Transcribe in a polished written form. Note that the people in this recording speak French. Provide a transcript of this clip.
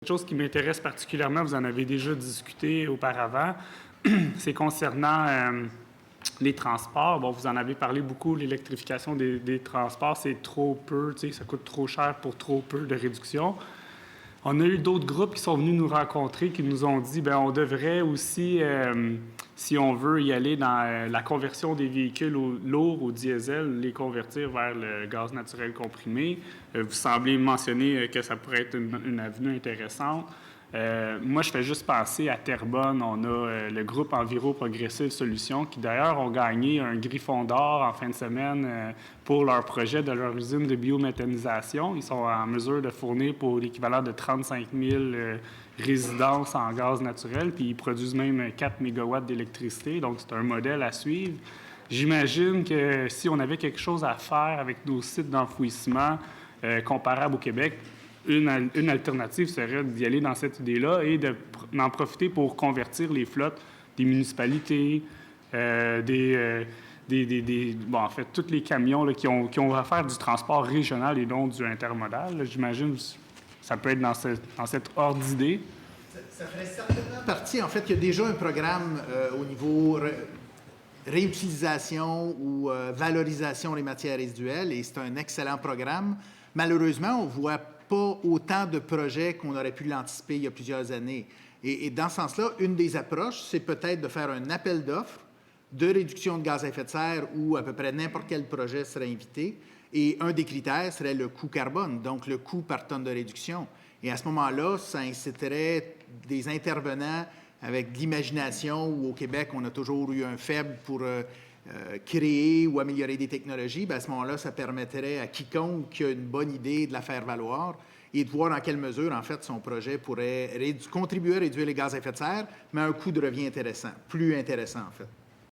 Quelque chose qui m'intéresse particulièrement, vous en avez déjà discuté auparavant, c'est concernant les transports. Bon, vous en avez parlé beaucoup, l'électrification des transports, c'est trop peu, tu sais, ça coûte trop cher pour trop peu de réduction. On a eu d'autres groupes qui sont venus nous rencontrer, qui nous ont dit, bien, on devrait aussi, si on veut y aller dans la conversion des véhicules lourds au diesel, les convertir vers le gaz naturel comprimé. Vous semblez mentionner que ça pourrait être une avenue intéressante. Moi, je fais juste penser à Terrebonne. On a le groupe Enviro Progressive Solutions qui, d'ailleurs, ont gagné un Griffon d'or en fin de semaine pour leur projet de leur usine de biométhanisation. Ils sont en mesure de fournir pour l'équivalent de 35 000 résidences en gaz naturel, puis ils produisent même 4 mégawatts d'électricité. Donc, c'est un modèle à suivre. J'imagine que si on avait quelque chose à faire avec nos sites d'enfouissement comparables au Québec, une alternative serait d'y aller dans cette idée-là et d'en profiter pour convertir les flottes des municipalités, bon, en fait, tous les camions là, qui ont à faire du transport régional et non du intermodal. J'imagine que ça peut être dans cet ordre d'idée. Ça ferait certainement partie. En fait, il y a déjà un programme au niveau réutilisation ou valorisation des matières résiduelles et c'est un excellent programme. Malheureusement, on ne voit pas autant de projets qu'on aurait pu l'anticiper il y a plusieurs années. Et dans ce sens-là, une des approches, c'est peut-être de faire un appel d'offres de réduction de gaz à effet de serre où à peu près n'importe quel projet serait invité. Et un des critères serait le coût carbone, donc le coût par tonne de réduction. Et à ce moment-là, ça inciterait des intervenants avec de l'imagination où au Québec, on a toujours eu un faible pour créer ou améliorer des technologies. Bien, à ce moment-là, ça permettrait à quiconque a une bonne idée de la faire valoir et de voir dans quelle mesure, en fait, son projet pourrait contribuer à réduire les gaz à effet de serre, mais à un coût de revient intéressant, plus intéressant, en fait.